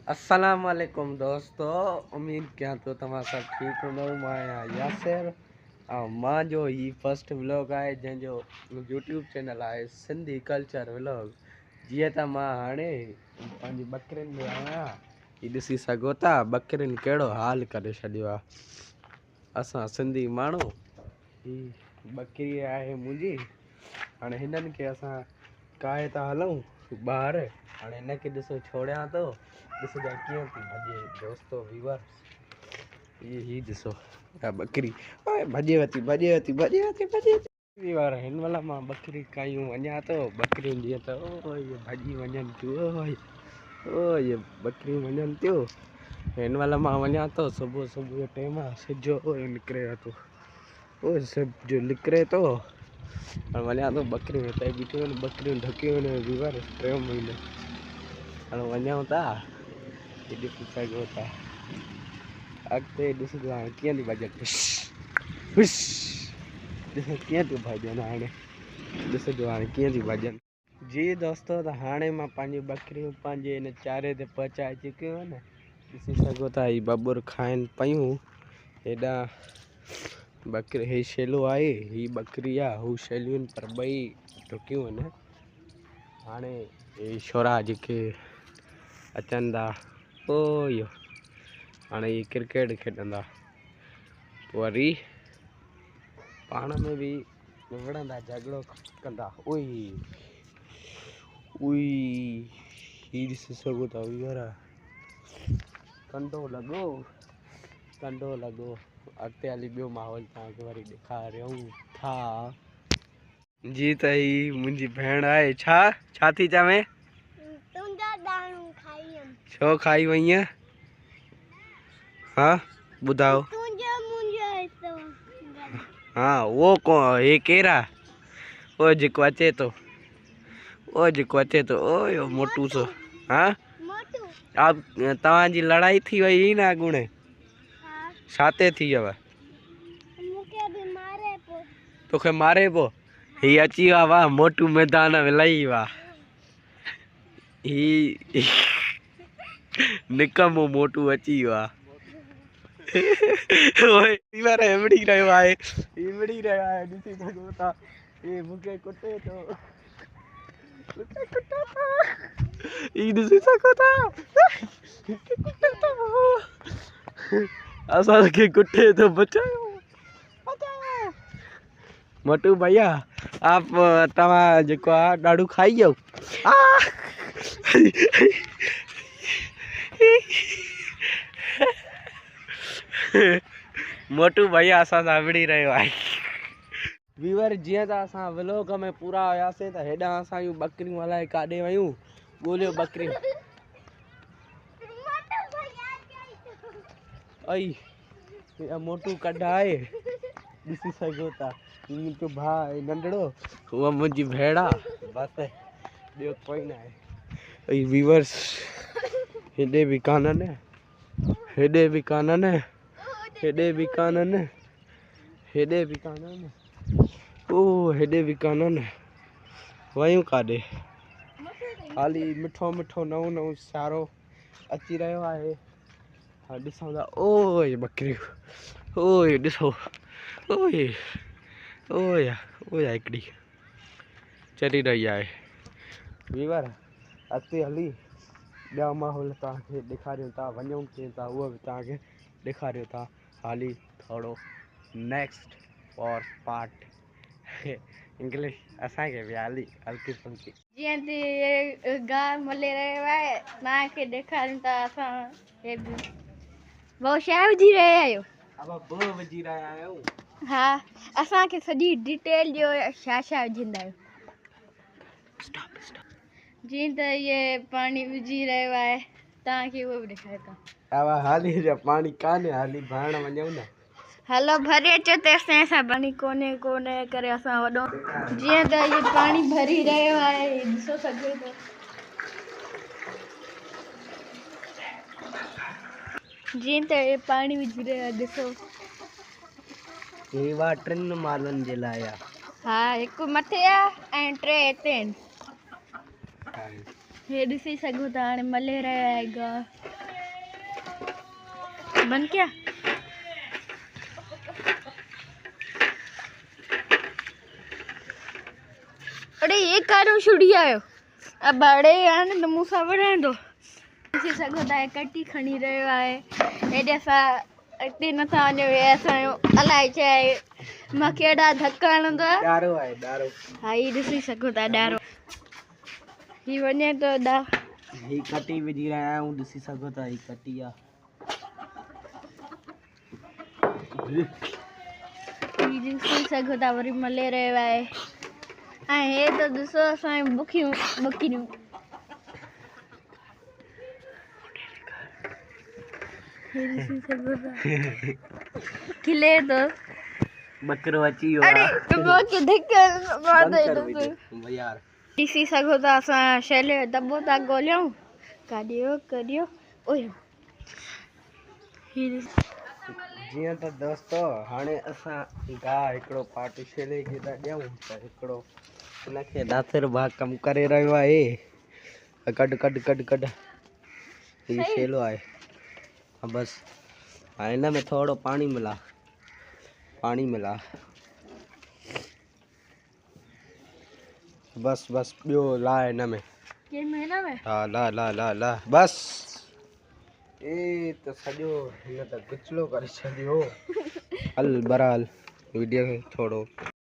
अस्सलाम वालेकुम दोस्तों, उम्मीद क्या तो तमाम सब ठीक हूंदो। मां यासिर मां जो ही फर्स्ट व्लॉग है जो यूट्यूब चैनल है सिंधी कल्चर व्लॉग। जी त मां हाणे पंहिंजी बकरियुनि में आहियां। ही ॾिसी सघो था बकरियुनि कहिड़ो हाल करे छॾियो आहे। असां सिंधी माण्हू ही बकरी आहे मुंहिंजी। हाणे हिननि खे असां काहे था हलूं ॿाहिरि। हाणे हिनखे ॾिसो छोड़ियां थो, ॾिसो कीअं थी भॼे दोस्तो वीवर। ही ॾिसो बकरी भॼे वीवर। हिन महिल मां बकरी कायूं वञा थो, बकरियूं जीअं त इहे भॼी वञनि थियूं। ओ इहे बकरियूं वञनि थियूं। हिन महिल मां वञा थो, सुबुह सुबुह जो टाइम आहे, सिजो निकिरे थो, सिजु निकिरे थो। हाणे वञा थो बकरियूं हिते बीठियूं आहिनि, बकरियूं ढकियूं आहिनि वीवर 3 महीने। हाणे वञूं था, ॾिसी सघो था अॻिते ॾिसजो हाणे कीअं थी भॼनि। ॾिसो कीअं थियूं भॼनि, हाणे ॾिसजो हाणे कीअं थी भॼनि। जी दोस्तो, त हाणे मां पंहिंजी बकरियूं पंहिंजे हिन चारे ते पहुचाए चुकियो आहिनि। ॾिसी सघो था ही बबुर खाइनि पियूं। हेॾा बकरी ही शेलो आहे, ही बकरी आहे, हू शेलियूं पर ॿई ढुकियूं आहिनि। हाणे हे छोरा जेके अचनि था इहो हाणे ही क्रिकेट खेॾंदा, वरी पाण में बि विढ़ंदा, झगड़ो कंदा। उई ही ॾिसी सघो था वीवर, कंडो लॻो। अॻिते हली ॿियो माहौल तव्हांखे वरी ॾेखारियूं था। जी त ही मुंहिंजी भेण आहे। छा थी चवे? छो खाई वईं? हाँ ॿुधाओ। हाँ वो कौन हे केरु आहे? ओ जेको अचे थो, ओ मोटू सो। हाँ अब तव्हांजी लड़ाई थी वई हुई न अॻुणे? छाते थी हुयव? तोखे मारे पियो? ही अची वियो वाह मोटू मैदान में लही वाह। ही निकमो मोटू अची वियो आहे। हिमड़ी रहियो आहे, ॾिसी सघो था। हे मूंखे कुटे थो, ही ॾिसी सघो था असांखे कुटे थो। बचायो मोटू भैया, आप तव्हां जेको आहे ॾाढो खाई वियो। मोटू भैया असां सां विड़ी रहियो आहे। वीवर जीअं त असां व्लॉग में पूरा हुयासीं त हेॾां असां बकरियूं हलाए काॾे वयूं, ॻोल्हियो बकरियूं। मोटू कढा आहे, ॾिसी सघो था। मुंहिंजो भाउ आहे नंढड़ो, उहा मुंहिंजी भेण आहे, बसि ॿियो कोई न आहे। वीवर्स हेॾे बि कान्हनि, हेॾे बि कान्हनि, वयूं काॾे? हाली मिठो मिठो नओं सारो अची रहियो आहे। हा ॾिसूं था, ओए बकरियूं, ओए ॾिसो, ओए हिकिड़ी चरी रही आहे। वीवर अॻिते हली ॿिया माहौल तव्हांखे ॾेखारियूं था, वञूं कीअं था उहो बि तव्हांखे ॾेखारियूं था। हाली थोरो नेक्स्ट और पार्ट इंग्लिश असांखे बि हाली हल्की फुल्की। जीअं त गांव मले रहियो आहे, तव्हांखे ॾेखारियूं था असां। हे बि बहुत शइ विझी रहिया आहियो? अब विझी रहिया आहियूं। हा, असांखे सॼी डिटेल ॾियो, छा विझंदा आहियो? जीअं त इहे पाणी विझी रहियो आहे, तव्हांखे उहो बि ॾेखारियो था। अब हाली पाणी कान्हे, हाली भरण वञूं न। हलो भरे अचो तेसिताईं, असां पाणी कोन्हे करे असां वॾो। जीअं त इहे पाणी भरी रहियो आहे, ॾिसो सघो था। जीअं त हे पाणी विझी रहियो आहे, ॾिसो। हे 3 मालनि जे लाइ आहे। हा, हिकु मथे आहे ऐं 3 हिते आहिनि। हे ॾिसी सघो था, हाणे मले रहियो आहे गांव। बंद क्या? अरे ये कारो छुड़ी आयो अब बड़े आने तो मूसा बढ़े दो इसी सगो दाए कटी खणी रयो आए एडे सा अते न था ने ऐसा अलाए चाहे मकेड़ा धक्काण दो डारो आए डारो हाई दिसी सगो ता डारो ही वने तो दा ही कटी विझी रहा हूं दिसी सगो ता ही कटिया ही दिसी सगो ता वरी मले रयो आए आ हे तो दिसो असां बुखियूं बकरियूं खिले तो बकरो अची वियो अरे वो के धक्का मार दे यार दिसी सगो ता असां शैले दबो ता गोलियूं काडियो करियो ओयो जीअं त दोस्तो हाणे असां गाह हिकिड़ो पार्ट छेले खे था ॾियूं त हिकिड़ो हुनखे दातिर भाउ कमु करे रहियो आहे कढ कढ कढ कढ हीउ छेलो आहे हा बसि हाणे हिन में थोरो पाणी मिला बसि बसि ॿियो ला हिन में के महीना में हा ला ला ला ला बसि ए तो सॼो हिन त गुचलो करे छॾियो हल बरहाल वीडियो खे छोड़ो।